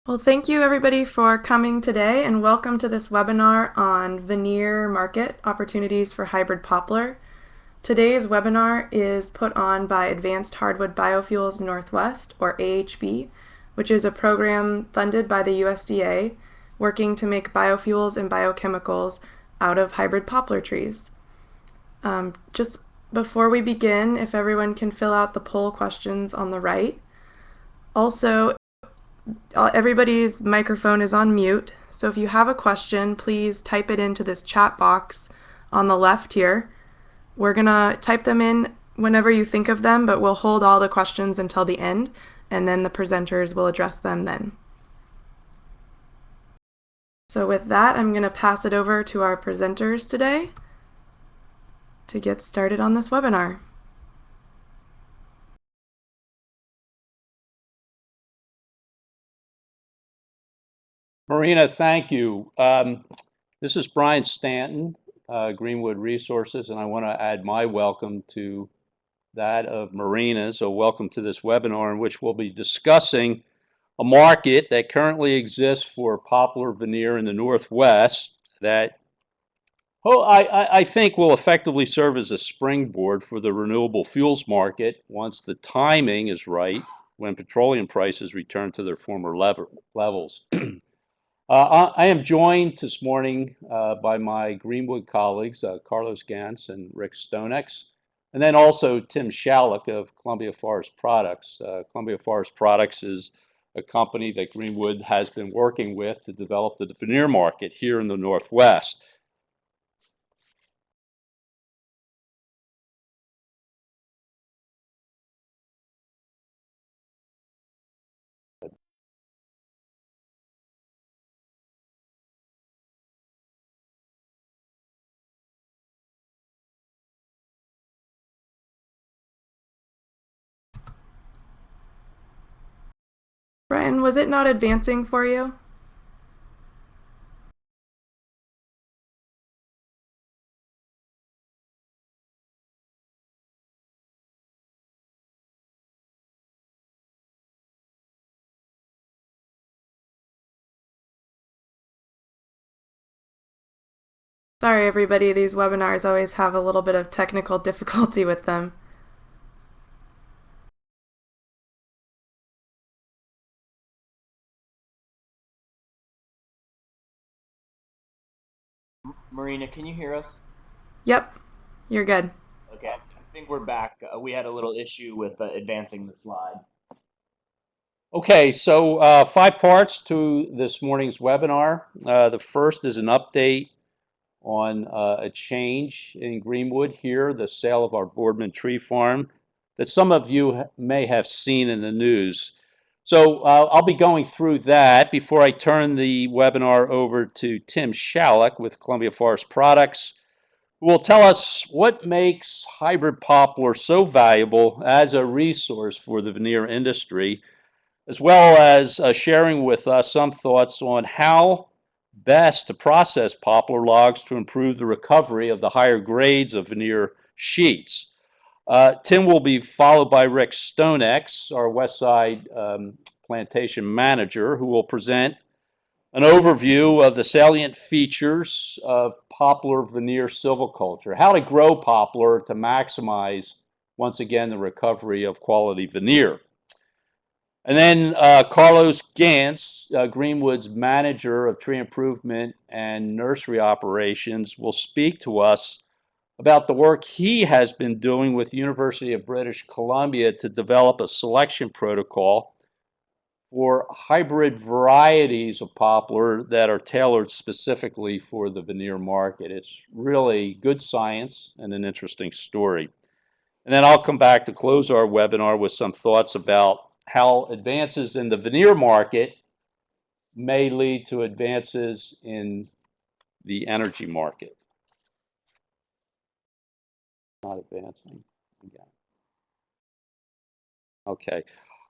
Well, thank you everybody for coming today and welcome to this webinar on veneer market opportunities for hybrid poplar. Today's webinar is put on by Advanced Hardwood Biofuels Northwest, or AHB, which is a program funded by the USDA working to make biofuels and biochemicals out of hybrid poplar trees. Just before we begin, if everyone can fill out the poll questions on the right. Also, everybody's microphone is on mute, so if you have a question, please type it into this chat box on the left here. We're gonna type them in whenever you think of them, but we'll hold all the questions until the end, and then the presenters will address them then. So with that, I'm gonna pass it over to our presenters today to get started on this webinar. Marina, thank you. This is Brian Stanton, GreenWood Resources, and I want to add my welcome to that of Marina. So welcome to this webinar in which we'll be discussing a market that currently exists for poplar veneer in the Northwest that I think will effectively serve as a springboard for the renewable fuels market once the timing is right when petroleum prices return to their former levels. I am joined this morning by my GreenWood colleagues, Carlos Gantz and Rick Stonex, and then also Tim Shalleck of Columbia Forest Products. Columbia Forest Products is a company that GreenWood has been working with to develop the veneer market here in the Northwest. Brian, was it not advancing for you? Sorry everybody, these webinars always have a little bit of technical difficulty with them. Marina, can you hear us? Yep, you're good. Okay, I think we're back. We had a little issue with advancing the slide. Okay, so 5 parts to this morning's webinar. The first is an update on a change in GreenWood here, the sale of our Boardman tree farm that some of you may have seen in the news. So I'll be going through that before I turn the webinar over to Tim Shalleck with Columbia Forest Products, who will tell us what makes hybrid poplar so valuable as a resource for the veneer industry, as well as sharing with us some thoughts on how best to process poplar logs to improve the recovery of the higher grades of veneer sheets. Tim will be followed by Rick Stonex, our Westside plantation manager, who will present an overview of the salient features of poplar veneer silviculture, how to grow poplar to maximize, once again, the recovery of quality veneer. And then Carlos Gantz, GreenWood's manager of tree improvement and nursery operations, will speak to us about the work he has been doing with the University of British Columbia to develop a selection protocol for hybrid varieties of poplar that are tailored specifically for the veneer market. It's really good science and an interesting story. And then I'll come back to close our webinar with some thoughts about how advances in the veneer market may lead to advances in the energy market. Not advancing again. Okay.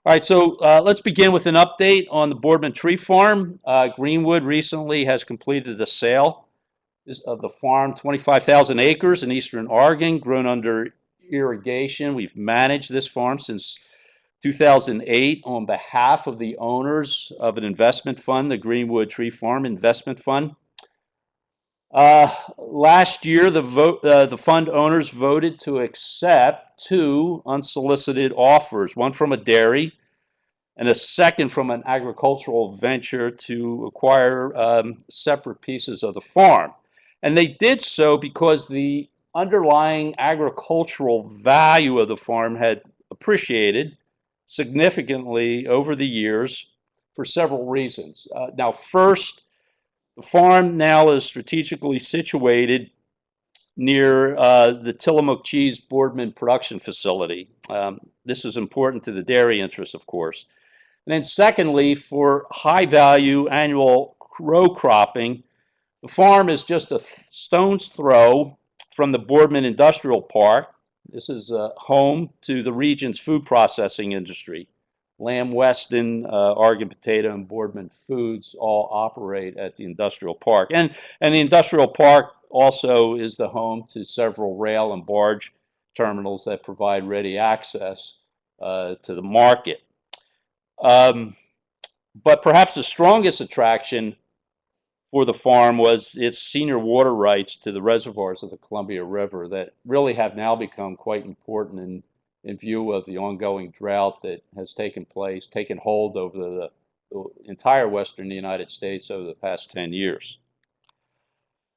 All right, so let's begin with an update on the Boardman tree farm. GreenWood recently has completed the sale of the farm, 25,000 acres in eastern Oregon, grown under irrigation. We've managed this farm since 2008 on behalf of the owners of an investment fund, the GreenWood Tree Farm Investment Fund. Last year, the fund owners voted to accept two unsolicited offers, one from a dairy and a second from an agricultural venture to acquire separate pieces of the farm. And they did so because the underlying agricultural value of the farm had appreciated significantly over the years for several reasons. Now, first, the farm now is strategically situated near the Tillamook cheese Boardman production facility. This is important to the dairy interests, of course. And then secondly, for high-value annual row cropping, the farm is just a stone's throw from the Boardman Industrial Park. This is home to the region's food processing industry. Lamb Weston, Oregon Potato, and Boardman Foods all operate at the industrial park. And the industrial park also is the home to several rail and barge terminals that provide ready access to the market. But perhaps the strongest attraction for the farm was its senior water rights to the reservoirs of the Columbia River that really have now become quite important in view of the ongoing drought that has taken hold over the entire western United States over the past 10 years.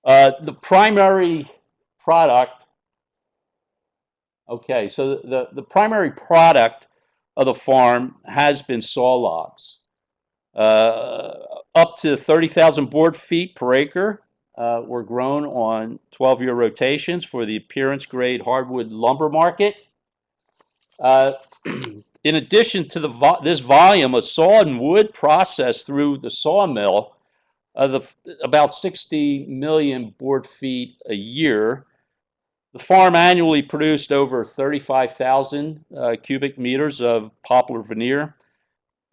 The primary product, so the primary product of the farm has been saw logs. Up to 30,000 board feet per acre were grown on 12-year rotations for the appearance grade hardwood lumber market. In addition to this volume of sawed wood processed through the sawmill, about 60 million board feet a year, the farm annually produced over 35,000 cubic meters of poplar veneer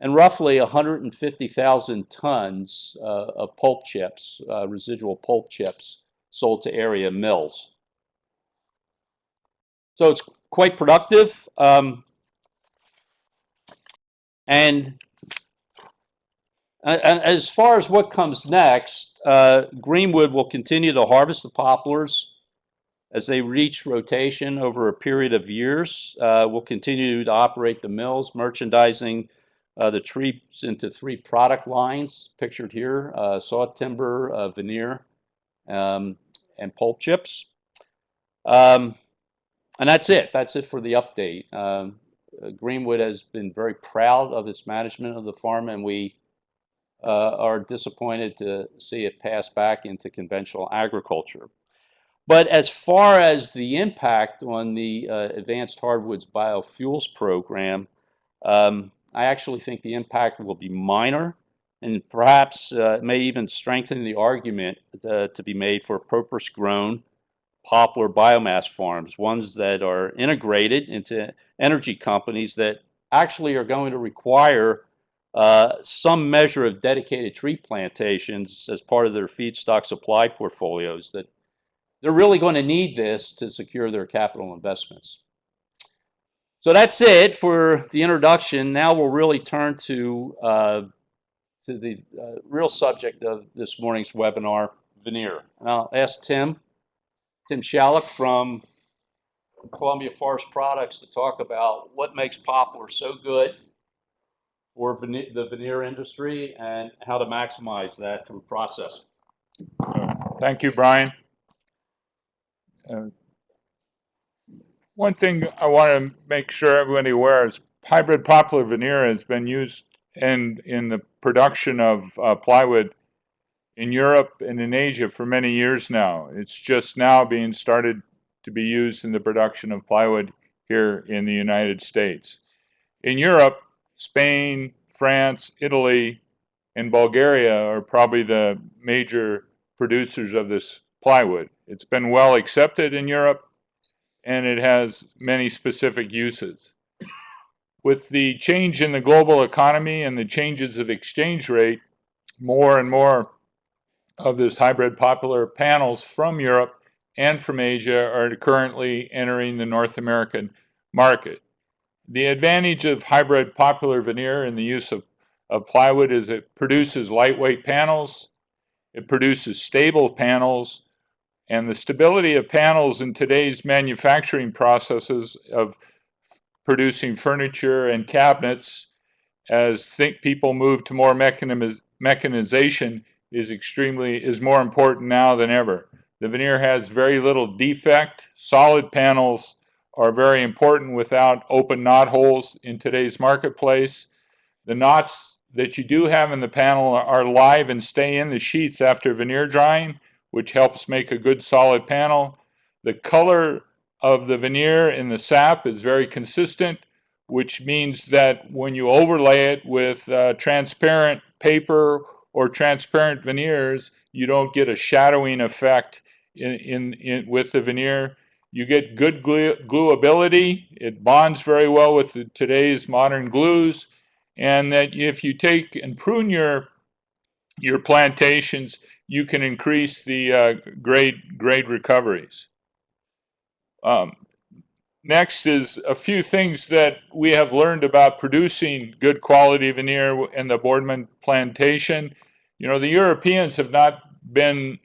and roughly 150,000 tons of pulp chips, residual pulp chips, sold to area mills. So it's quite productive. And as far as what comes next, GreenWood will continue to harvest the poplars as they reach rotation over a period of years. We'll continue to operate the mills, merchandising the trees into 3 product lines pictured here: saw timber, veneer, and pulp chips. And that's it. That's it for the update. GreenWood has been very proud of its management of the farm, and we are disappointed to see it pass back into conventional agriculture. But as far as the impact on the Advanced Hardwoods Biofuels program, I actually think the impact will be minor, and perhaps may even strengthen the argument to be made for purpose-grown poplar biomass farms, ones that are integrated into energy companies that actually are going to require some measure of dedicated tree plantations as part of their feedstock supply portfolios. That they're really going to need this to secure their capital investments. So that's it for the introduction. Now we'll really turn to the real subject of this morning's webinar, veneer. And I'll ask Tim Shalek from Columbia Forest Products to talk about what makes poplar so good for the veneer industry and how to maximize that through processing. Thank you, Brian. One thing I want to make sure everybody aware is hybrid poplar veneer has been used in the production of plywood in Europe and in Asia for many years now. It's just now being started to be used in the production of plywood here in the United States. In Europe, Spain, France, Italy, and Bulgaria are probably the major producers of this plywood. It's been well accepted in Europe, and it has many specific uses. With the change in the global economy and the changes of exchange rate, more and more of this hybrid poplar panels from Europe and from Asia are currently entering the North American market. The advantage of hybrid poplar veneer in the use of plywood is it produces lightweight panels, it produces stable panels, and the stability of panels in today's manufacturing processes of producing furniture and cabinets as people move to more mechanization is more important now than ever. The veneer has very little defect. Solid panels are very important without open knot holes in today's marketplace. The knots that you do have in the panel are live and stay in the sheets after veneer drying, which helps make a good solid panel. The color of the veneer in the sap is very consistent, which means that when you overlay it with transparent paper or transparent veneers, you don't get a shadowing effect with the veneer. You get good gluability. It bonds very well with today's modern glues. And that if you take and prune your plantations, you can increase the grade recoveries. Next is a few things that we have learned about producing good quality veneer in the Boardman plantation. You know, the Europeans have not been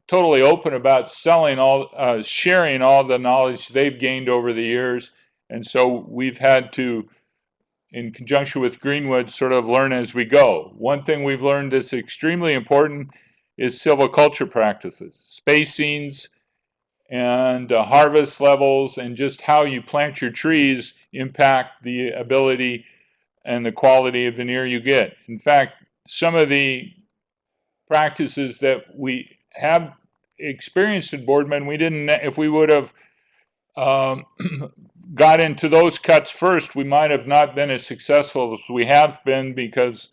totally open about sharing all the knowledge they've gained over the years. And so we've had to, in conjunction with GreenWood, sort of learn as we go. One thing we've learned that's extremely important is silviculture practices, spacings, and harvest levels, and just how you plant your trees impact the ability and the quality of veneer you get. In fact, some of the practices that we have experienced in Boardman, if we would have got into those cuts first, we might have not been as successful as we have been, because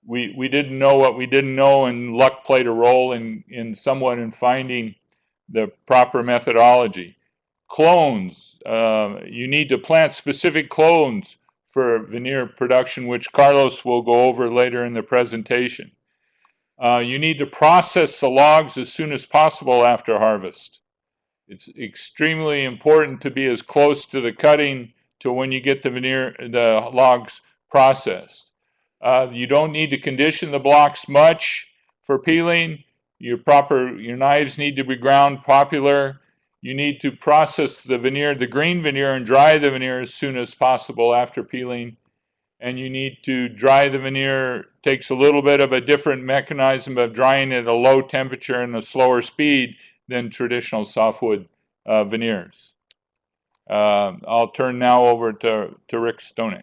we didn't know what we didn't know, and luck played a role in somewhat in finding the proper methodology. Clones, you need to plant specific clones for veneer production, which Carlos will go over later in the presentation. You need to process the logs as soon as possible after harvest. It's extremely important to be as close to the cutting to when you get the logs processed. You don't need to condition the blocks much for peeling. Your knives need to be ground popular. You need to process the veneer, the green veneer, and dry the veneer as soon as possible after peeling. And you need to dry the veneer. Takes a little bit of a different mechanism of drying at a low temperature and a slower speed than traditional softwood veneers. I'll turn now over to Rick Stonex.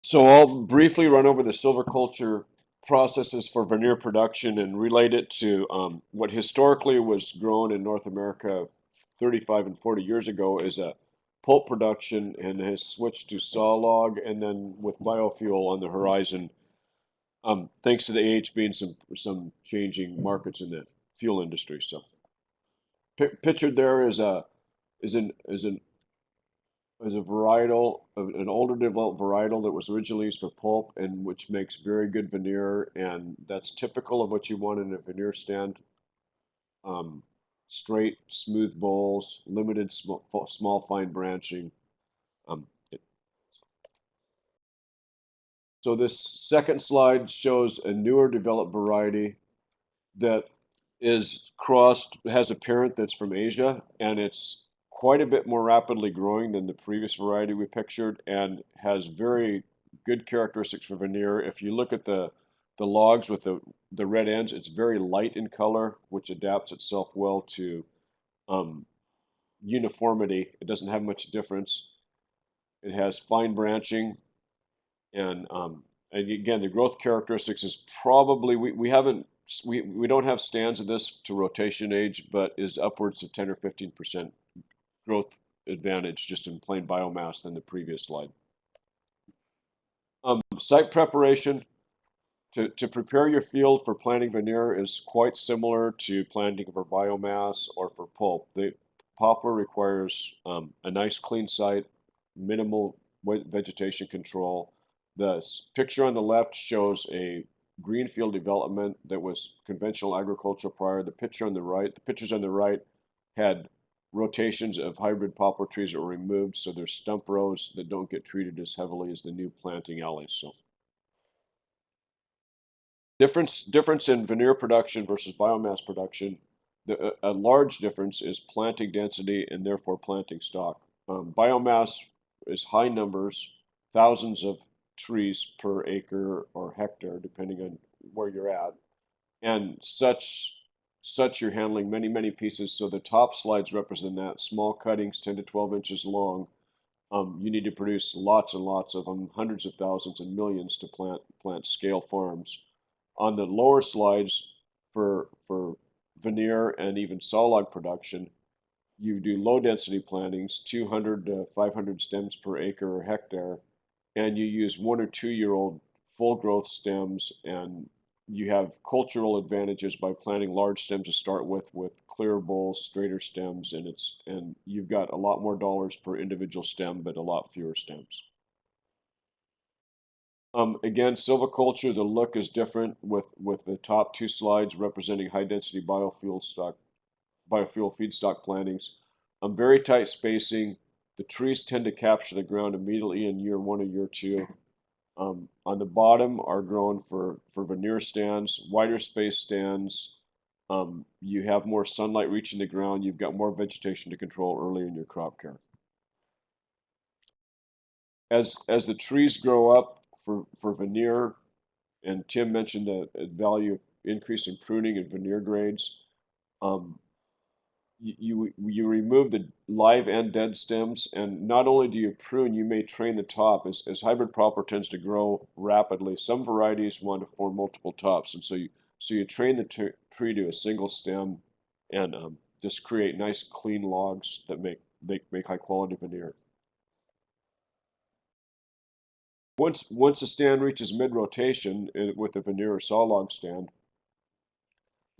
So I'll briefly run over the silviculture processes for veneer production and relate it to what historically was grown in North America 35 and 40 years ago as a pulp production, and has switched to saw log, and then with biofuel on the horizon, thanks to the age being some changing markets in the fuel industry. So pictured there is a varietal, an older developed varietal that was originally used for pulp, and which makes very good veneer, and that's typical of what you want in a veneer stand. Straight, smooth bowls, limited small fine branching. So this second slide shows a newer developed variety that has a parent that's from Asia, and it's quite a bit more rapidly growing than the previous variety we pictured, and has very good characteristics for veneer. If you look at the logs with the red ends, it's very light in color, which adapts itself well to uniformity. It doesn't have much difference. It has fine branching, and again, the growth characteristics is probably, we don't have stands of this to rotation age, but is upwards of 10 or 15% growth advantage just in plain biomass than the previous slide. Site preparation to prepare your field for planting veneer is quite similar to planting for biomass or for pulp. The poplar requires a nice clean site, minimal vegetation control. The picture on the left shows a greenfield development that was conventional agriculture prior. The pictures on the right had rotations of hybrid poplar trees that were removed, so there's stump rows that don't get treated as heavily as the new planting alleys. So difference in veneer production versus biomass production. A large difference is planting density and therefore planting stock. Biomass is high numbers, thousands of trees per acre or hectare, depending on where you're at, and such you're handling many pieces. So the top slides represent that. Small cuttings, 10 to 12 inches long. You need to produce lots and lots of them, hundreds of thousands and millions to plant scale farms. On the lower slides for veneer and even sawlog production, you do low density plantings, 200 to 500 stems per acre or hectare, and you use 1 or 2 year old full growth stems, and you have cultural advantages by planting large stems to start with clear bolls, straighter stems, and you've got a lot more dollars per individual stem, but a lot fewer stems. Again, silviculture, the look is different with the top two slides representing high density biofuel feedstock plantings. Very tight spacing. The trees tend to capture the ground immediately in year 1 or year 2. On the bottom are grown for veneer stands, wider space stands. You have more sunlight reaching the ground. You've got more vegetation to control early in your crop care. As the trees grow up for veneer, and Tim mentioned the value of increasing pruning and veneer grades. You remove the live and dead stems, and not only do you prune, you may train the top. As hybrid poplar tends to grow rapidly, some varieties want to form multiple tops, and so you train the tree to a single stem, and just create nice clean logs that make high quality veneer. Once a stand reaches mid-rotation with a veneer or sawlog stand,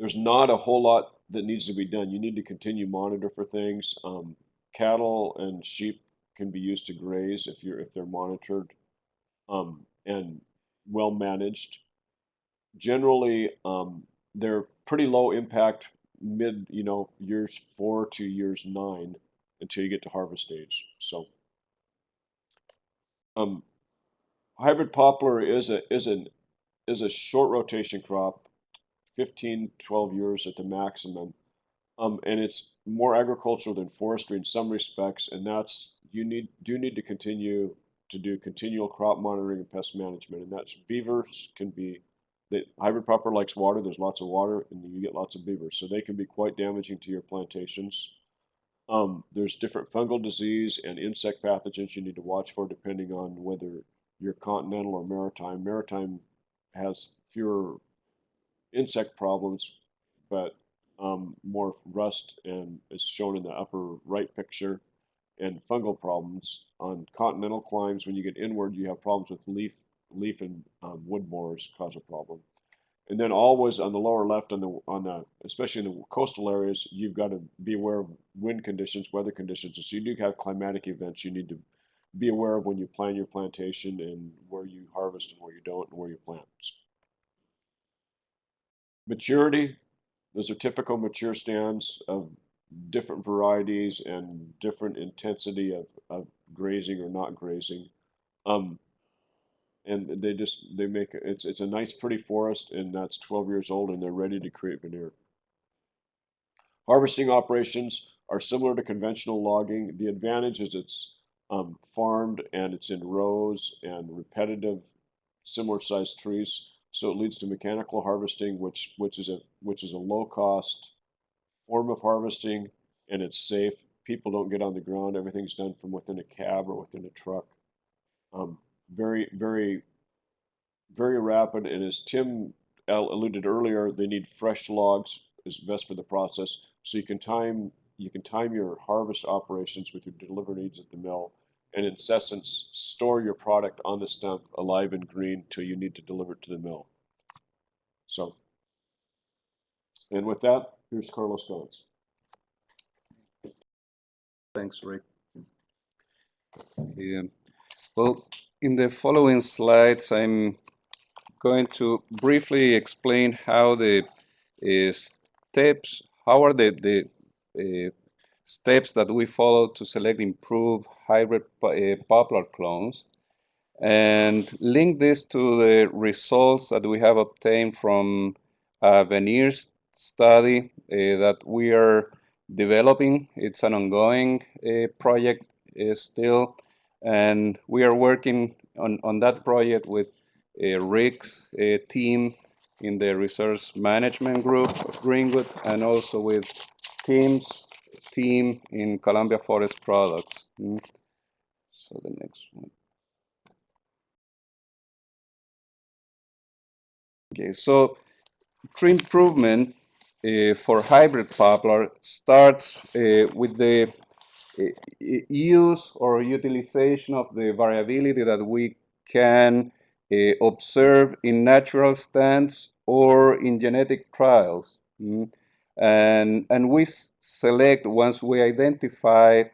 there's not a whole lot that needs to be done. You need to continue monitor for things. Cattle and sheep can be used to graze if they're monitored and well managed. Generally, they're pretty low impact years 4 to years 9 until you get to harvest stage. So hybrid poplar is a short rotation crop, 15, 12 years at the maximum. And it's more agricultural than forestry in some respects, and that's do need to continue to do continual crop monitoring and pest management. And that's beavers can be, hybrid poplar likes water. There's lots of water, and you get lots of beavers, so they can be quite damaging to your plantations. There's different fungal disease and insect pathogens you need to watch for depending on whether you're continental or maritime. Maritime has fewer insect problems, but more rust, and is shown in the upper right picture, and fungal problems. On continental climes, when you get inward, you have problems with leaf and wood borers cause a problem. And then always on the lower left, especially in the coastal areas, you've got to be aware of wind conditions, weather conditions. So you do have climatic events you need to be aware of when you plan your plantation, and where you harvest and where you don't, and where you plant. Maturity, those are typical mature stands of different varieties and different intensity of grazing or not grazing. And they make it's a nice pretty forest, and that's 12 years old, and they're ready to create veneer. Harvesting operations are similar to conventional logging. The advantage is it's farmed, and it's in rows and repetitive, similar sized trees. So it leads to mechanical harvesting, which is a low cost form of harvesting, and it's safe. People don't get on the ground. Everything's done from within a cab or within a truck. Very, very, very rapid. And as Tim alluded earlier, they need fresh logs is best for the process. So you can time your harvest operations with your delivery needs at the mill, and in essence, store your product on the stump alive and green till you need to deliver it to the mill. So, and with that, here's Carlos Gons. Thanks, Rick. Well, in the following slides, I'm going to briefly explain how the how are the steps that we follow to select improved hybrid poplar clones, and link this to the results that we have obtained from a Veneer study that we are developing. It's an ongoing project still, and we are working on that project with Rick's team in the resource management group of GreenWood, and also with Tim's team in Columbia Forest Products. So the next one. Okay, so tree improvement for hybrid poplar starts with the use or utilization of the variability that we can observe in natural stands or in genetic trials. And we select, once we identify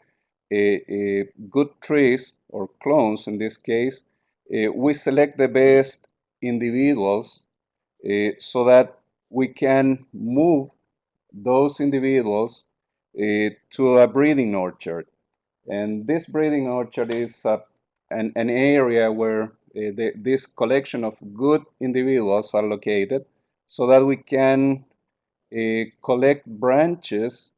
good trees or clones in this case, we select the best individuals so that we can move those individuals to a breeding orchard. And this breeding orchard is an area where this collection of good individuals are located so that we can collect branches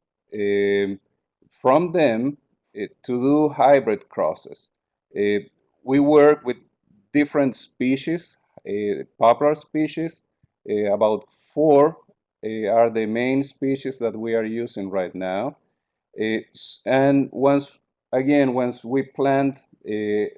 from them to do hybrid crosses. We work with different species, poplar species. About four are the main species that we are using right now. And once we plant the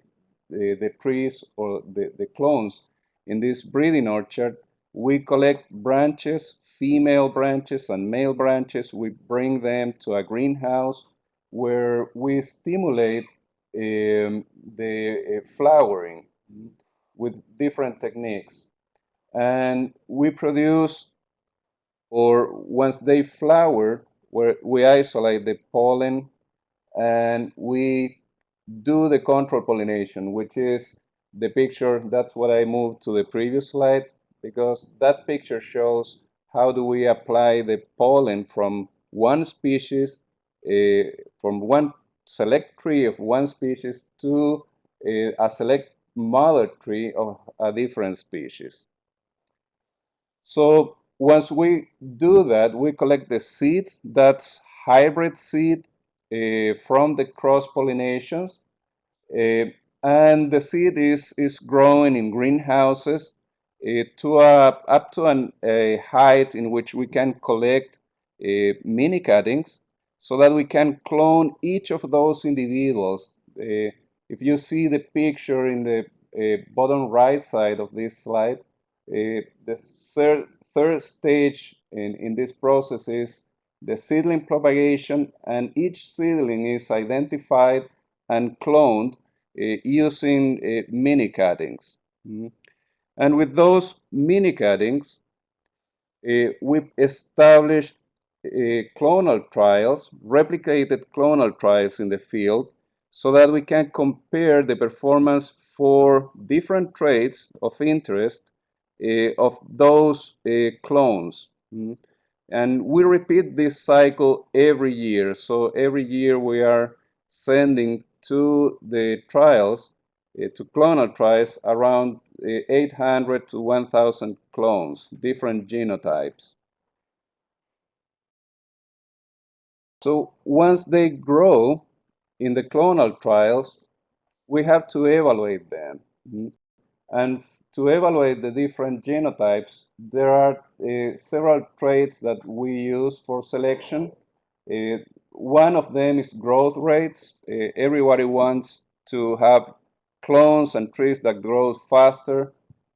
trees or the clones in this breeding orchard, we collect branches, female branches and male branches. We bring them to a greenhouse where we stimulate the flowering with different techniques. And we produce, or once they flower, where we isolate the pollen and we do the control pollination, which is the picture. That's what I moved to the previous slide, because that picture shows how do we apply the pollen from one species, from one select tree of one species to a select mother tree of a different species. So once we do that, we collect the seeds. That's hybrid seed from the cross pollinations. Uh, and the seed is growing in greenhouses up to a height in which we can collect mini cuttings so that we can clone each of those individuals. If you see the picture in the bottom right side of this slide, the third stage in this process is the seedling propagation, and each seedling is identified and cloned using mini cuttings. And with those mini cuttings, we've established clonal trials, replicated clonal trials in the field, so that we can compare the performance for different traits of interest of those clones. And we repeat this cycle every year. So every year we are sending to the trials, to clonal trials, around 800 to 1,000 clones, different genotypes. So once they grow in the clonal trials, we have to evaluate them. And to evaluate the different genotypes, there are several traits that we use for selection. One of them is growth rates. Everybody wants to have clones and trees that grow faster.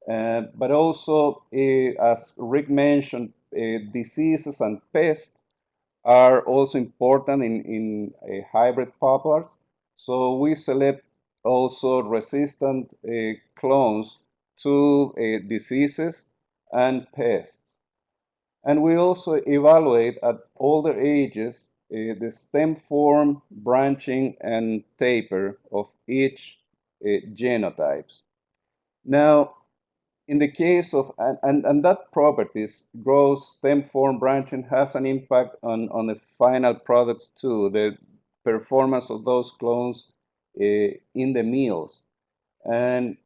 But also, as Rick mentioned, diseases and pests are also important in hybrid poplars. So we select also resistant clones to diseases and pests. And we also evaluate at older ages the stem form, branching, and taper of each genotypes. Now, in the case of, and that properties, growth, stem form, branching, has an impact on the final products too, the performance of those clones in the meals. And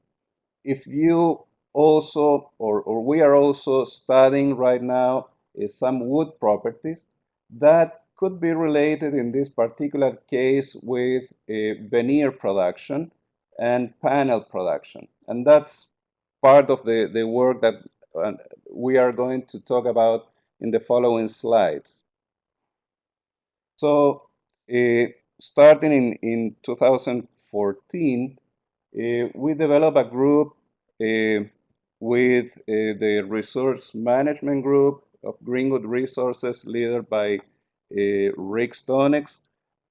if you also, or we are also studying right now some wood properties that could be related in this particular case with veneer production and panel production. And that's part of the work that we are going to talk about in the following slides. So, starting in 2014, we developed a group with the resource management group of GreenWood Resources, led by Rick Stonex,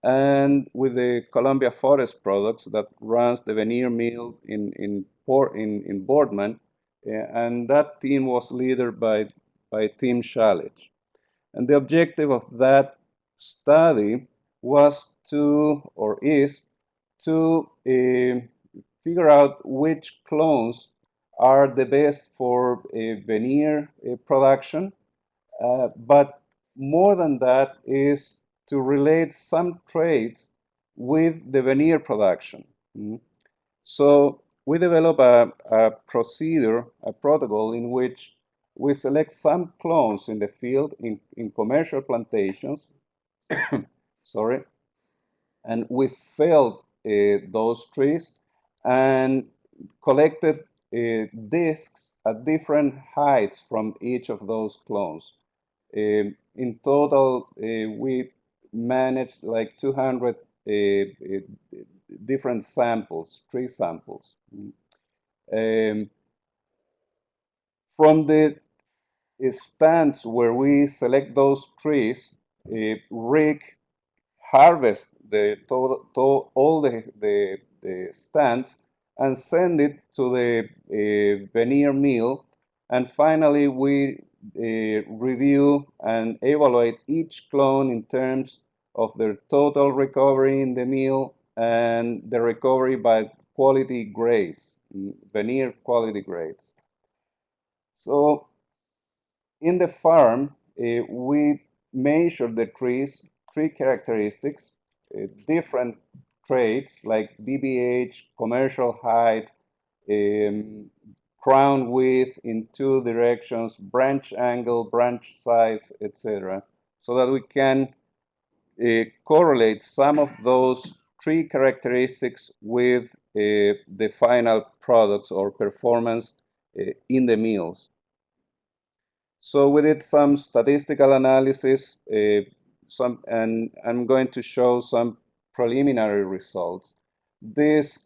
and with the Columbia Forest Products that runs the veneer mill in Boardman, and that team was led by Tim Shalich. And the objective of that study was to, or is, to figure out which clones are the best for veneer production, but more than that is to relate some traits with the veneer production. So we develop a procedure, a protocol in which we select some clones in the field in commercial plantations, sorry, and we felled those trees and collected discs at different heights from each of those clones. In total, we managed like 200 different samples, tree samples. Um, from the stands where we select those trees, Rick harvest all the stands and send it to the veneer mill. And finally, we review and evaluate each clone in terms of their total recovery in the mill and the recovery by quality grades, veneer quality grades. So in the farm, we measure the tree characteristics, different traits like DBH, commercial height, crown width in two directions, branch angle, branch size, etc., so that we can correlate some of those tree characteristics with the final products or performance in the mills. So we did some statistical analysis, and I'm going to show some preliminary results. These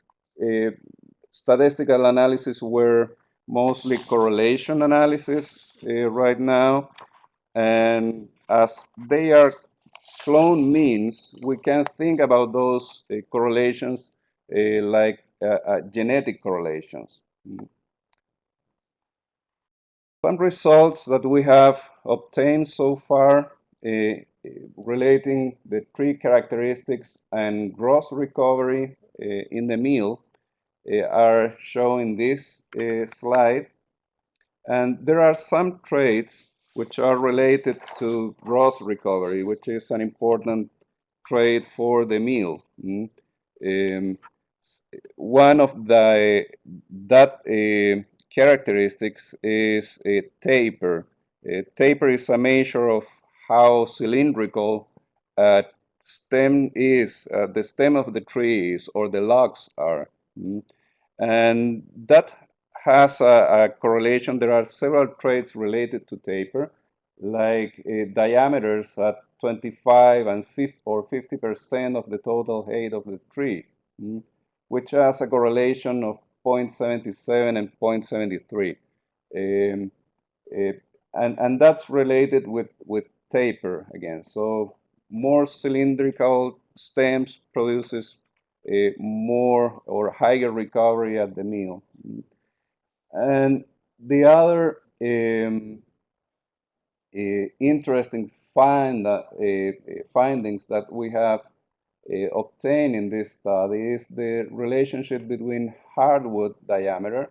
statistical analysis were mostly correlation analysis right now, and as they are clone means, we can think about those correlations like genetic correlations. Some results that we have obtained so far relating the tree characteristics and gross recovery in the mill are shown in this slide. And there are some traits which are related to gross recovery, which is an important trait for the mill. One of that characteristics is a taper. A taper is a measure of how cylindrical stem is, the stem of the tree is, or the logs are. And that has a correlation. There are several traits related to taper, like diameters at 25 and 50 or 50% of the total height of the tree, which has a correlation of 0.77 and 0.73. And that's related with taper again. So more cylindrical stems produces more or higher recovery at the mill. And the other interesting findings that we have obtained in this study is the relationship between hardwood diameter,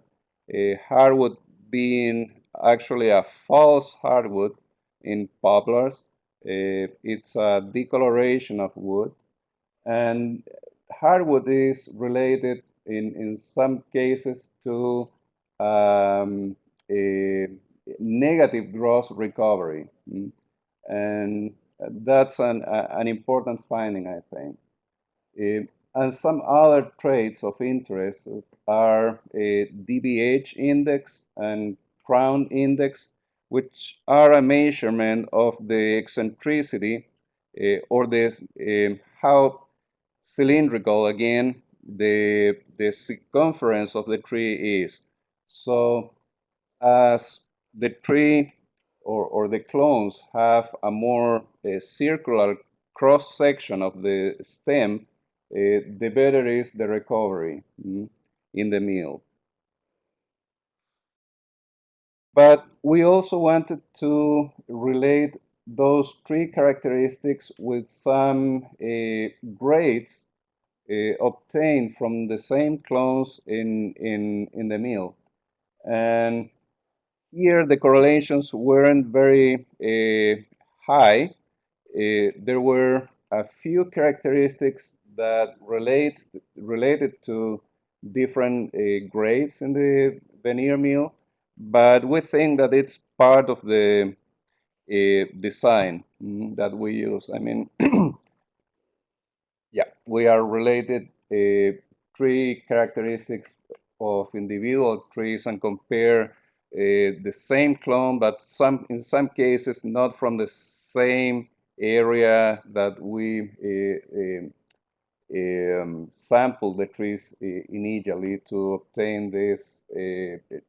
hardwood being actually a false hardwood in poplars. It's a decoloration of wood, and hardwood is related in some cases to a negative gross recovery. And that's an important finding, I think. And some other traits of interest are a DBH index and crown index, which are a measurement of the eccentricity or the how cylindrical again the circumference of the tree is. So as the tree or the clones have a more circular cross section of the stem, the better is the recovery in the meal. But we also wanted to relate those tree characteristics with some grades obtained from the same clones in the meal. And here the correlations weren't very high. There were a few characteristics that related to different grades in the veneer meal, but we think that it's part of the design that we use. I mean, yeah, we are related tree characteristics of individual trees and compare the same clone, but in some cases not from the same area that we sample the trees initially to obtain these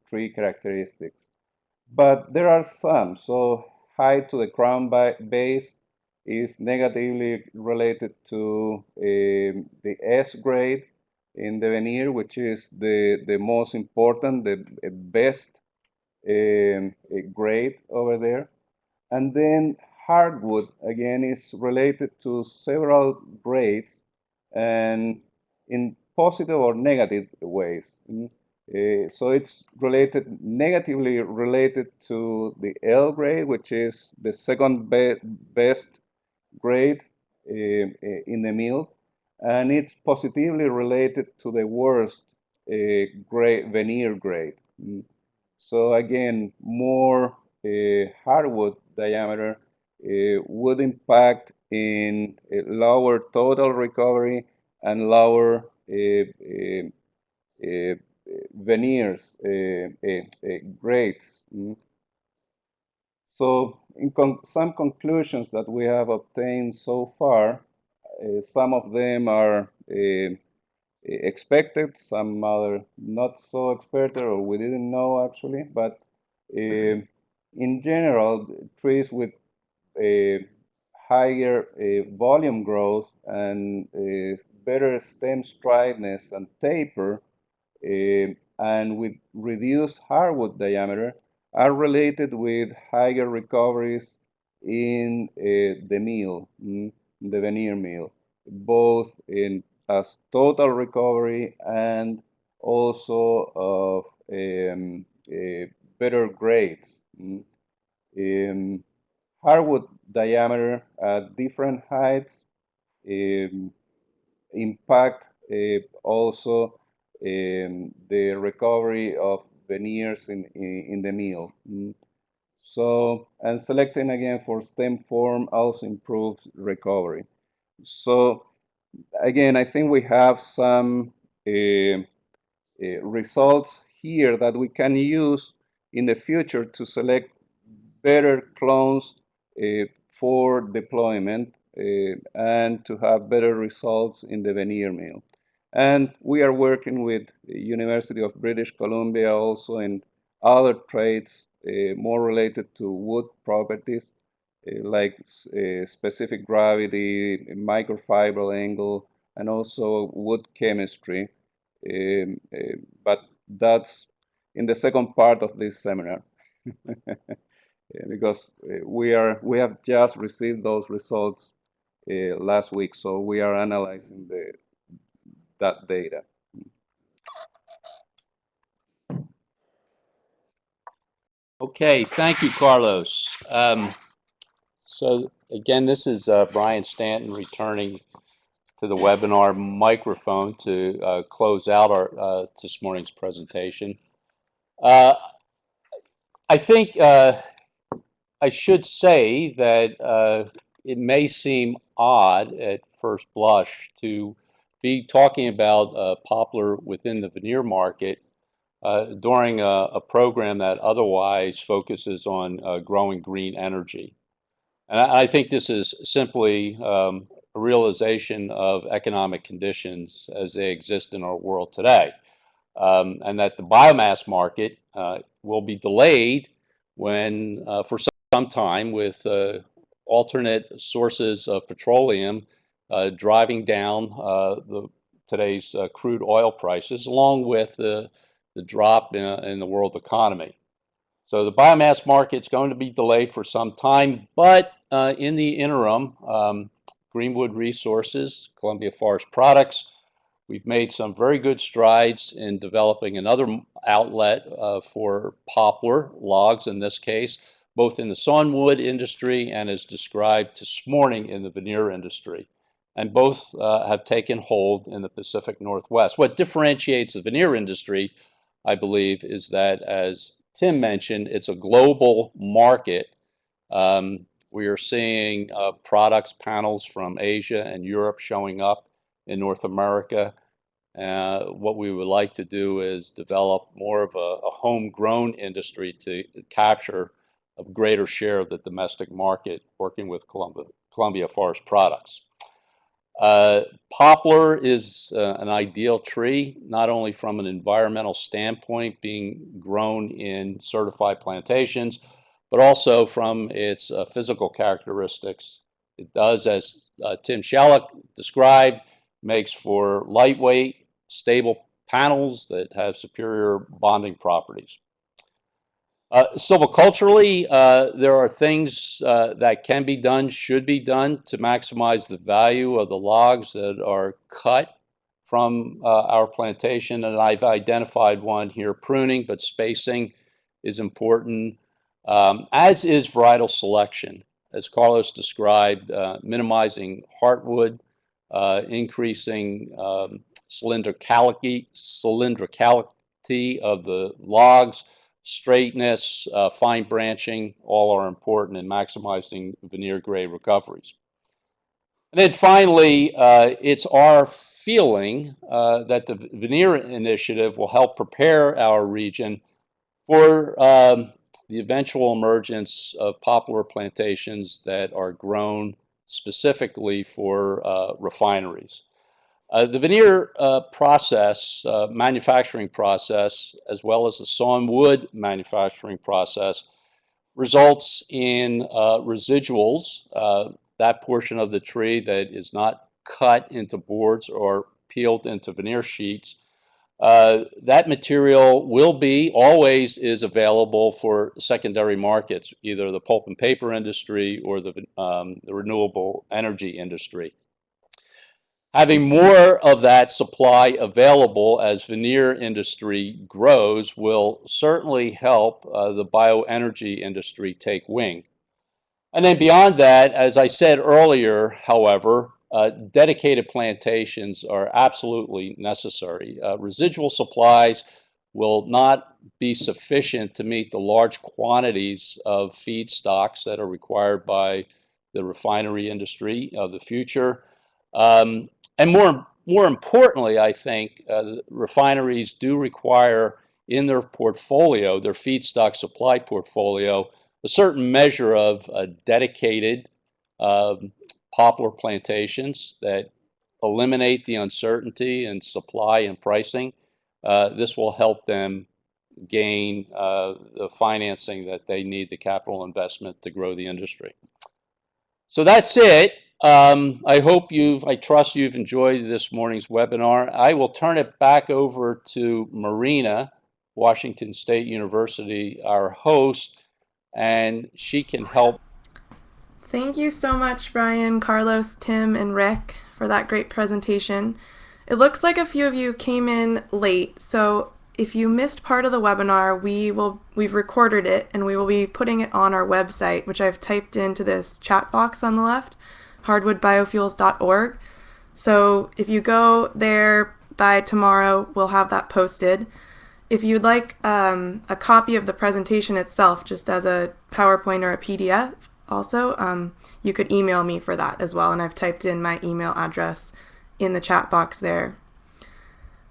tree characteristics. But there are some. So height to the crown base is negatively related to the S grade in the veneer, which is the most important, the best grade over there. And then hardwood, again, is related to several grades and in positive or negative ways. So it's negatively related to the L grade, which is the second best grade in the meal, and it's positively related to the worst veneer grade. So again, more hardwood diameter would impact in lower total recovery and lower veneers grades. So in some conclusions that we have obtained so far, some of them are expected, some other not so expected, or we didn't know actually, but in general, trees with a higher volume growth and better stem strideness and taper, and with reduced hardwood diameter are related with higher recoveries in the meal, the veneer meal, both in as total recovery and also of better grades. Hardwood diameter at different heights impact also the recovery of veneers in the meal. So, and selecting again for stem form also improves recovery. So, again, I think we have some results here that we can use in the future to select better clones for deployment and to have better results in the veneer meal. And we are working with University of British Columbia also in other traits more related to wood properties like specific gravity, microfibril angle, and also wood chemistry. But that's in the second part of this seminar. because we have just received those results last week, so we are analyzing that data. Okay, thank you, Carlos. So again, this is Brian Stanton returning to the webinar microphone to close out our this morning's presentation. I think I should say that it may seem odd at first blush to be talking about poplar within the veneer market during a program that otherwise focuses on growing green energy. And I think this is simply a realization of economic conditions as they exist in our world today, and that the biomass market will be delayed when, for some time, with alternate sources of petroleum driving down today's crude oil prices, along with the drop in the world economy. So the biomass market's going to be delayed for some time, but in the interim, GreenWood Resources, Columbia Forest Products, we've made some very good strides in developing another outlet for poplar logs, in this case, both in the sawnwood industry and as described this morning in the veneer industry. And both have taken hold in the Pacific Northwest. What differentiates the veneer industry, I believe, is that, as Tim mentioned, it's a global market. We are seeing products, panels from Asia and Europe showing up in North America. What we would like to do is develop more of a homegrown industry to capture a greater share of the domestic market, working with Columbia Forest Products. Poplar is an ideal tree, not only from an environmental standpoint, being grown in certified plantations, but also from its physical characteristics. It does, as Tim Shalleck described, makes for lightweight, stable panels that have superior bonding properties. Silviculturally, there are things that can be done, should be done to maximize the value of the logs that are cut from our plantation, and I've identified one here. Pruning, but spacing is important, as is varietal selection. As Carlos described, minimizing heartwood, increasing cylindricality of the logs, straightness, fine branching, all are important in maximizing veneer grade recoveries. And then finally, it's our feeling that the veneer initiative will help prepare our region for the eventual emergence of poplar plantations that are grown specifically for refineries. The veneer process, manufacturing process, as well as the sawnwood manufacturing process, results in residuals, that portion of the tree that is not cut into boards or peeled into veneer sheets. That material will be, always is available for secondary markets, either the pulp and paper industry or the renewable energy industry. Having more of that supply available as veneer industry grows will certainly help the bioenergy industry take wing. And then beyond that, as I said earlier, however, dedicated plantations are absolutely necessary. Residual supplies will not be sufficient to meet the large quantities of feedstocks that are required by the refinery industry of the future. And more importantly, I think refineries do require in their portfolio, their feedstock supply portfolio, a certain measure of dedicated poplar plantations that eliminate the uncertainty in supply and pricing. This will help them gain the financing that they need, the capital investment to grow the industry. So that's it. I trust you've enjoyed this morning's webinar. I will turn it back over to Marina, Washington State University, our host, and she can help. Thank you so much, Brian, Carlos, Tim, and Rick, for that great presentation. It looks like a few of you came in late, so if you missed part of the webinar, we've recorded it and we will be putting it on our website, which I've typed into this chat box on the left, hardwoodbiofuels.org. So if you go there by tomorrow, we'll have that posted. If you'd like a copy of the presentation itself, just as a PowerPoint or a PDF, also, you could email me for that as well, and I've typed in my email address in the chat box there.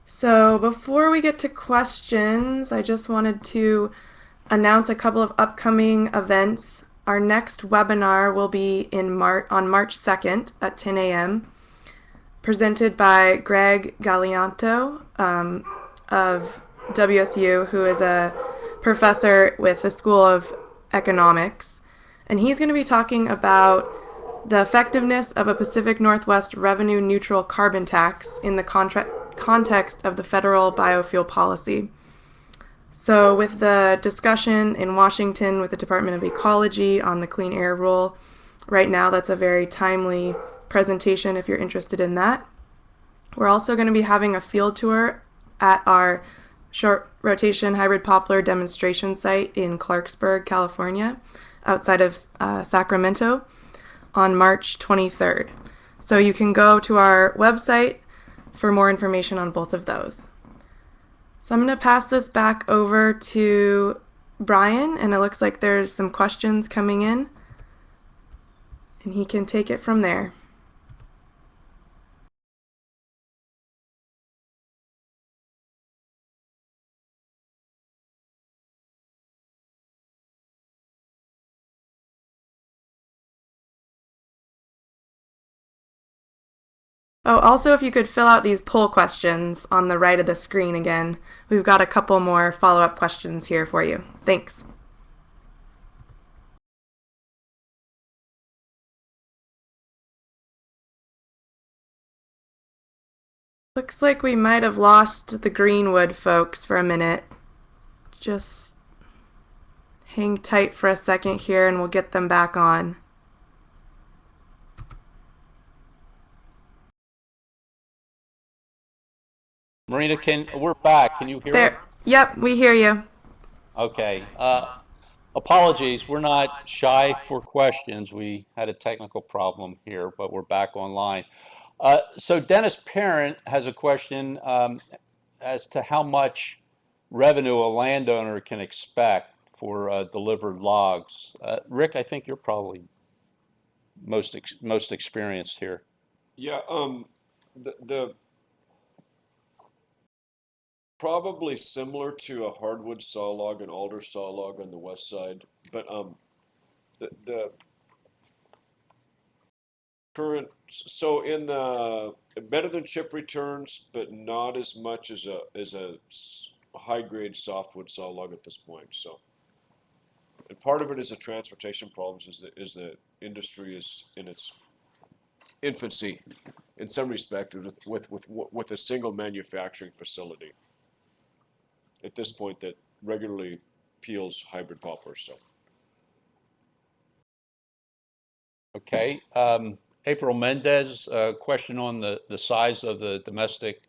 So before we get to questions, I just wanted to announce a couple of upcoming events. Our next webinar will be on March 2nd at 10 a.m., presented by Greg Galianto of WSU, who is a professor with the School of Economics. And he's going to be talking about the effectiveness of a Pacific Northwest revenue neutral carbon tax in the context of the federal biofuel policy. So with the discussion in Washington with the Department of Ecology on the Clean Air Rule, right now that's a very timely presentation if you're interested in that. We're also going to be having a field tour at our short rotation hybrid poplar demonstration site in Clarksburg, California, outside of Sacramento, on March 23rd. So you can go to our website for more information on both of those. So I'm going to pass this back over to Brian, and it looks like there's some questions coming in, and he can take it from there. Oh, also, if you could fill out these poll questions on the right of the screen again. We've got a couple more follow-up questions here for you. Thanks. Looks like we might have lost the GreenWood folks for a minute. Just hang tight for a second here and we'll get them back on. Marina, we're back. Can you hear There. us? Yep, we hear you. Okay. Apologies. We're not shy for questions. We had a technical problem here, but we're back online. So Dennis Parent has a question as to how much revenue a landowner can expect for delivered logs. Rick, I think you're probably most experienced here. Yeah, the probably similar to a hardwood saw log and alder saw log on the west side, but the current, so in the better than chip returns, but not as much as a high grade softwood saw log at this point. So, and part of it is the transportation problems. Is the industry is in its infancy in some respect with a single manufacturing facility at this point that regularly peels hybrid poplars. So. Okay. April Mendez, question on the size of the domestic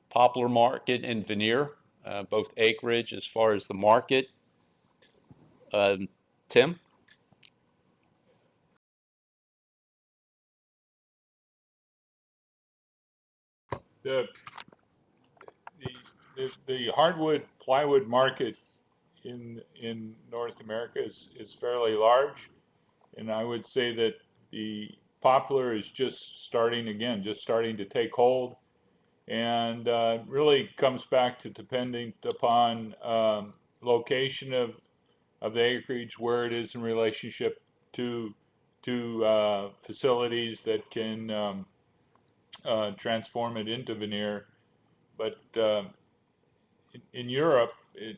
poplar market in Veneer, both acreage as far as the market. Tim? The hardwood plywood market in North America is fairly large, and I would say that the poplar is just starting to take hold, and really comes back to depending upon location of the acreage, where it is in relationship to facilities that can transform it into veneer. But in Europe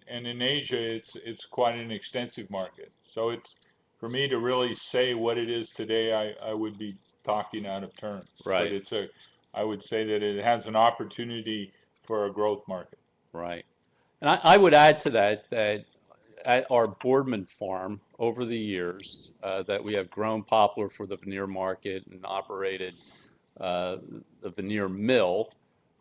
and in Asia, it's quite an extensive market. So it's, for me to really say what it is today, I would be talking out of turn. Right. But I would say that it has an opportunity for a growth market. Right. And I would add to that at our Boardman farm over the years that we have grown poplar for the veneer market and operated the veneer mill,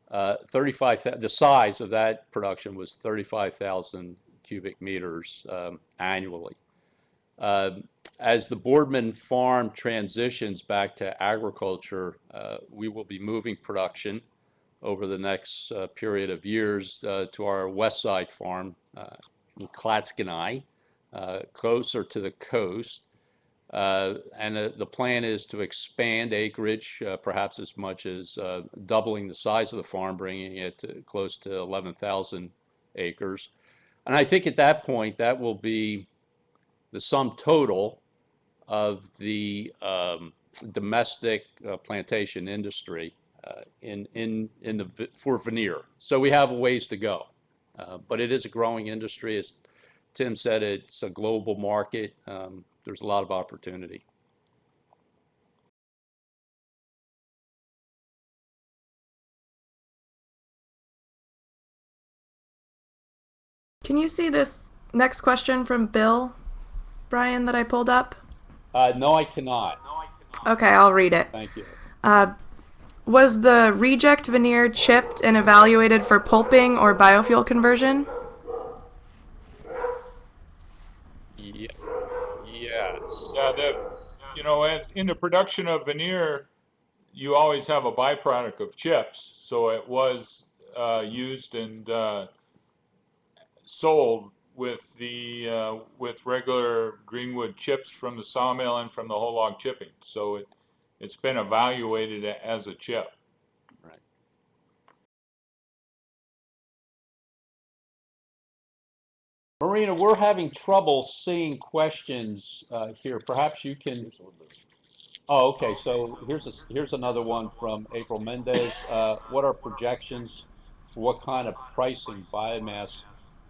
the size of that production was 35,000 cubic meters annually. As the Boardman farm transitions back to agriculture, we will be moving production over the next period of years to our west side farm in Clatskanie, closer to the coast. And the plan is to expand acreage, perhaps as much as doubling the size of the farm, bringing it to close to 11,000 acres. And I think at that point, that will be the sum total of the domestic plantation industry for veneer. So we have a ways to go, but it is a growing industry. As Tim said, it's a global market. There's a lot of opportunity. Can you see this next question from Bill, Brian, that I pulled up? No, I cannot. Okay, I'll read it. Thank you. Was the reject veneer chipped and evaluated for pulping or biofuel conversion? Yes. Yeah, in the production of veneer, you always have a byproduct of chips. So it was used and sold with regular GreenWood chips from the sawmill and from the whole log chipping. So it's been evaluated as a chip. Right. Marina, we're having trouble seeing questions here. Perhaps you can. Oh, okay. So here's another one from April Mendez. What are projections for what kind of pricing biomass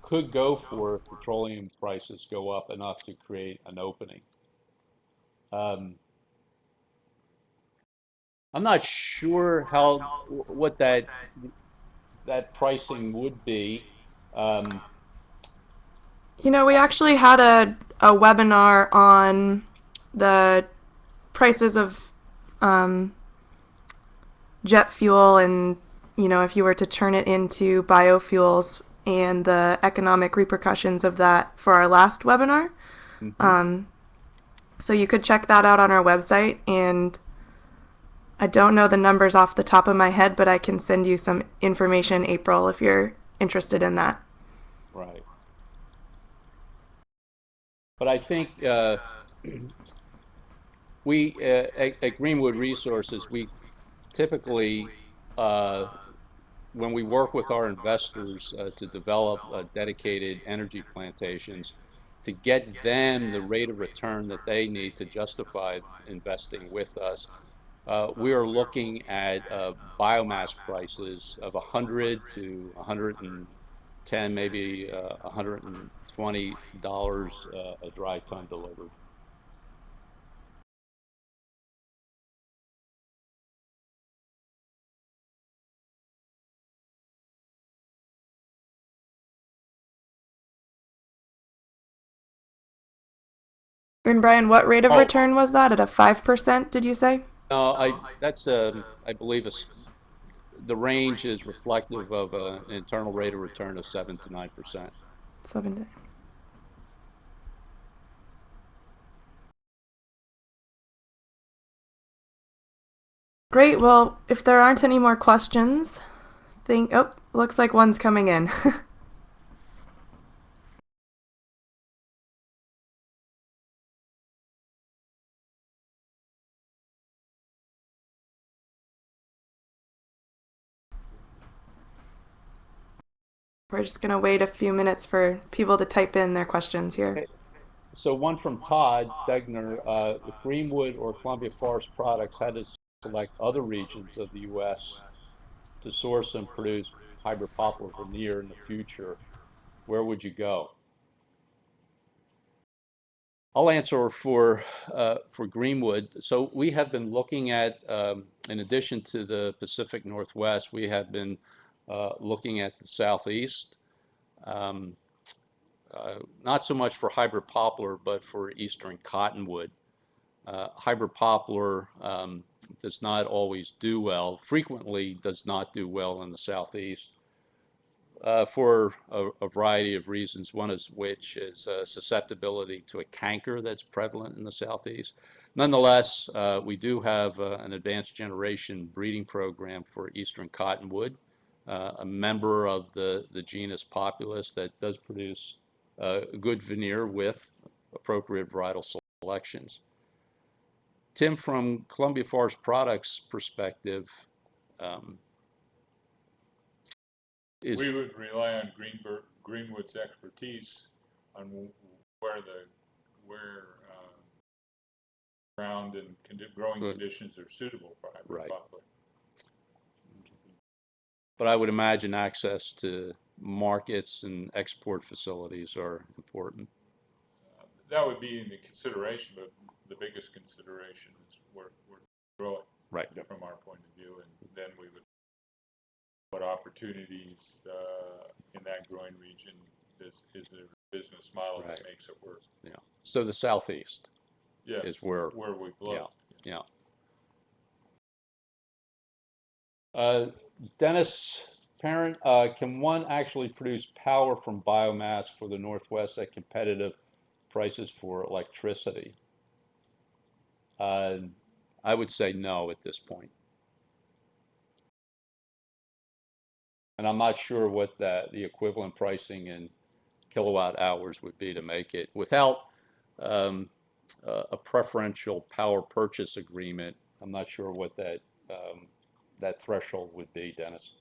could go for if petroleum prices go up enough to create an opening? I'm not sure what that pricing would be. We actually had a webinar on the prices of jet fuel and, if you were to turn it into biofuels and the economic repercussions of that for our last webinar. Mm-hmm. So you could check that out on our website, and I don't know the numbers off the top of my head, but I can send you some information, April, if you're interested in that. Right. But I think we at GreenWood Resources, we typically, when we work with our investors to develop dedicated energy plantations, to get them the rate of return that they need to justify investing with us, we are looking at biomass prices of $100 to $110, maybe $120 a dry ton delivered. And Brian, what rate of return was that? At a 5%, did you say? No, that's I believe the range is reflective of an internal rate of return of 7 to 9%. 7 to. Great. Well, if there aren't any more questions, looks like one's coming in. We're just going to wait a few minutes for people to type in their questions here. So one from Todd Degner, if GreenWood or Columbia Forest Products had to select other regions of the U.S. to source and produce hybrid poplar veneer in the future, where would you go? I'll answer for GreenWood. So we have been looking at, in addition to the Pacific Northwest, we have been looking at the Southeast. not so much for hybrid poplar, but for eastern cottonwood. Hybrid poplar does not always do well, frequently does not do well in the southeast for a variety of reasons, one of which is susceptibility to a canker that's prevalent in the southeast. Nonetheless, we do have an advanced generation breeding program for eastern cottonwood, a member of the genus Populus that does produce a good veneer with appropriate varietal selections. Tim, from Columbia Forest Products perspective, we would rely on GreenWood's expertise on where ground and growing conditions are suitable for hybrid poplar. But I would imagine access to markets and export facilities are important. That would be in the consideration, but the biggest consideration is where we're growing, right, from our point of view, and then we would what opportunities in that growing region is a business model that makes it work. Yeah. So the southeast is where we've looked. Yeah. Dennis Parent, can one actually produce power from biomass for the Northwest at competitive prices for electricity? I would say no at this point. And I'm not sure what the equivalent pricing in kilowatt hours would be to make it. Without a preferential power purchase agreement, I'm not sure what that threshold would be, Dennis.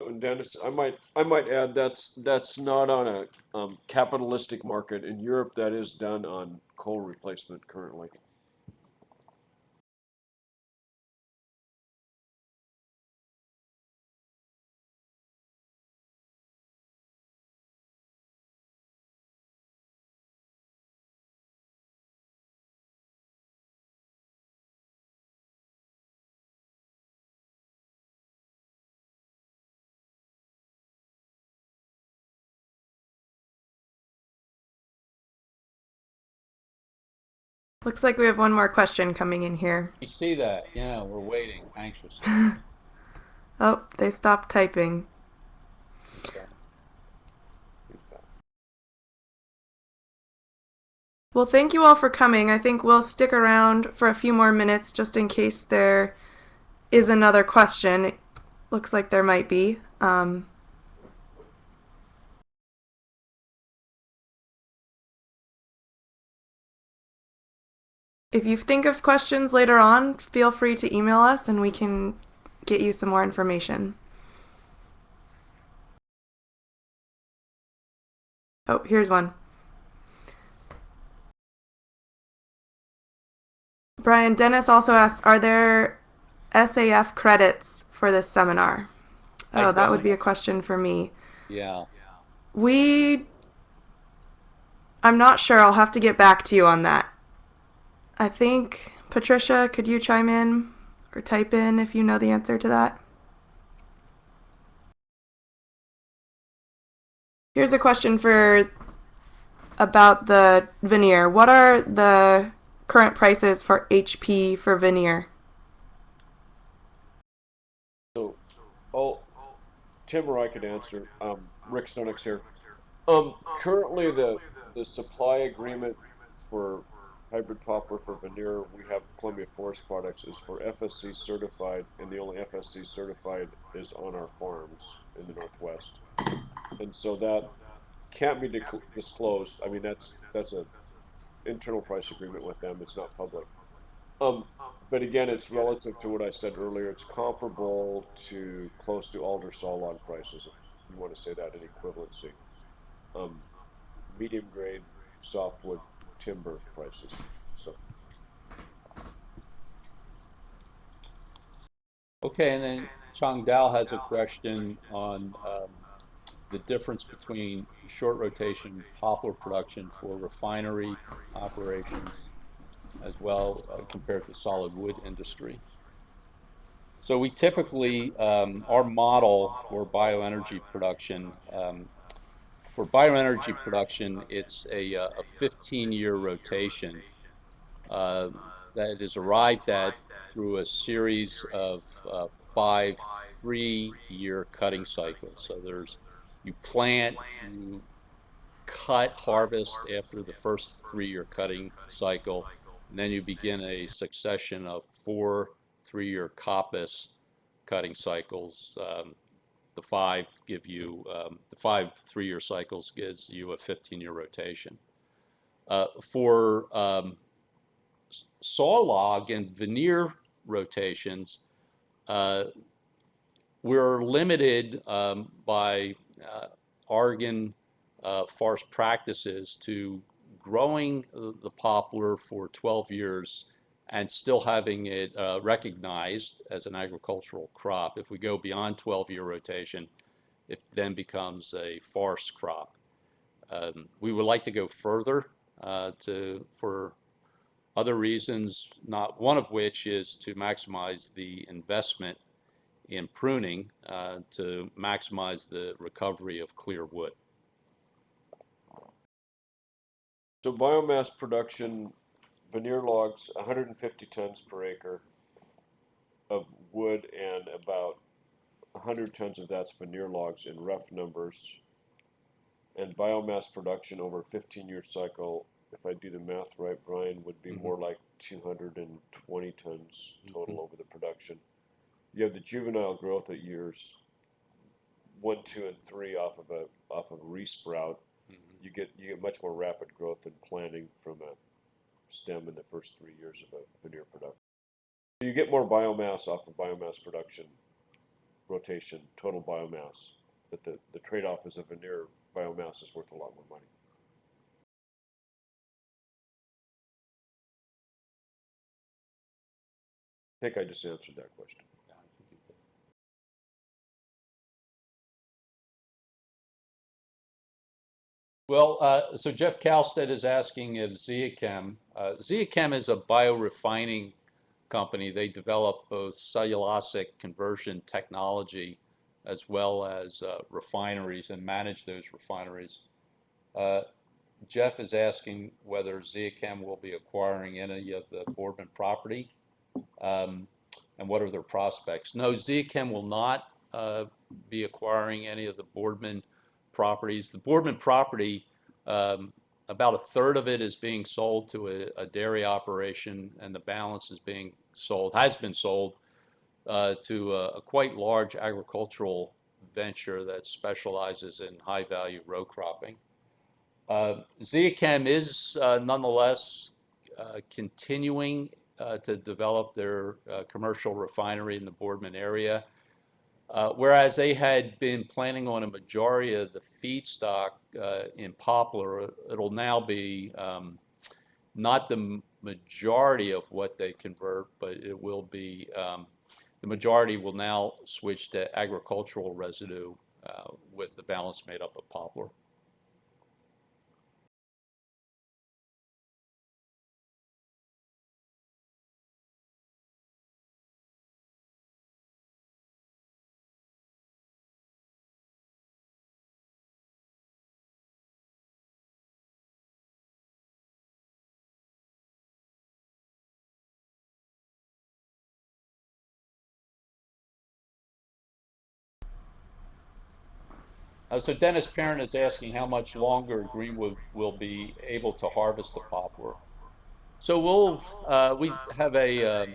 And Dennis, I might add that's not on a capitalistic market. In Europe, that is done on coal replacement currently. Looks like we have one more question coming in here. You see that? Yeah, we're waiting anxiously. Oh, they stopped typing. Okay. Well, thank you all for coming. I think we'll stick around for a few more minutes just in case there is another question. It looks like there might be. If you think of questions later on, feel free to email us and we can get you some more information. Oh, here's one. Brian, Dennis also asked, are there SAF credits for this seminar? Oh, that would be a question for me. Yeah. I'm not sure. I'll have to get back to you on that. I think, Patricia, could you chime in or type in if you know the answer to that? Here's a question about the veneer. What are the current prices for HP for veneer? So, Tim or I could answer. Rick Stonex here. Currently, the supply agreement for hybrid poplar for veneer we have with Columbia Forest Products is for FSC certified, and the only FSC certified is on our farms in the Northwest, and so that can't be disclosed. I mean, that's a internal price agreement with them. It's not public. But again, it's relative to what I said earlier. It's comparable to close to alder sawlog prices, if you want to say that in equivalency. Medium grade softwood timber prices. So. Okay, and then Chong Dao has a question on the difference between short rotation poplar production for refinery operations as well compared to solid wood industry. So we typically, our model for bioenergy production, it's a 15-year rotation uh, that is arrived at through a series of five 3-year cutting cycles. So you plant, you cut, harvest after the first 3-year cutting cycle, and then you begin a succession of 4 3-year coppice cutting cycles. The 5 3-year cycles gives you a 15-year rotation. For saw log and veneer rotations, uh, we're limited by Oregon forest practices to growing the poplar for 12 years and still having it recognized as an agricultural crop. If we go beyond 12-year rotation, it then becomes a forest crop. We would like to go further for other reasons, not one of which is to maximize the investment in pruning to maximize the recovery of clear wood. So biomass production, veneer logs, 150 tons per acre of wood, and about 100 tons of that's veneer logs in rough numbers. And biomass production over a 15-year cycle, if I do the math right, Brian, would be more like 220 tons total over the production. You have the juvenile growth at years 1, 2, and 3 off of a resprout. You get much more rapid growth than planting from a stem in the first 3 years of a veneer production. So you get more biomass off of biomass production rotation, total biomass. But the trade-off is a veneer biomass is worth a lot more money. I think I just answered that question. Well, so Jeff Kalstead is asking if Zeachem is a biorefining company. They develop both cellulosic conversion technology as well as refineries and manage those refineries. Jeff is asking whether Zeachem will be acquiring any of the Boardman property and what are their prospects. No, Zeachem will not be acquiring any of the Boardman properties. The Boardman property, about a third of it is being sold to a dairy operation, and the balance has been sold to a quite large agricultural venture that specializes in high-value row cropping. Zeachem is nonetheless continuing to develop their commercial refinery in the Boardman area. Whereas they had been planning on a majority of the feedstock in Poplar, it'll now be not the majority of what they convert, but it will be, the majority will now switch to agricultural residue with the balance made up of Poplar. So Dennis Parent is asking how much longer GreenWood will be able to harvest the poplar. So we have a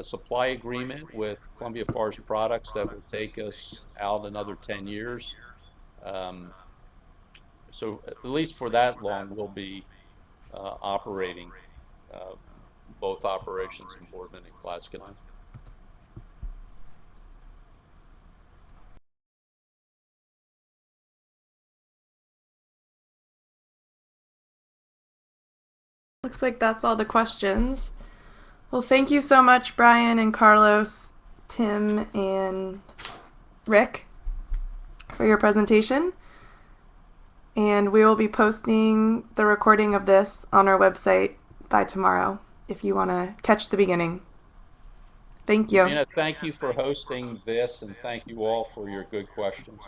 supply agreement with Columbia Forest Products that will take us out another 10 years. So at least for that long, we'll be operating both operations in Boardman and Clatskanie. Looks like that's all the questions. Well, thank you so much, Brian and Carlos, Tim, and Rick, for your presentation. And we will be posting the recording of this on our website by tomorrow if you want to catch the beginning. Thank you. Rena, thank you for hosting this, and thank you all for your good questions.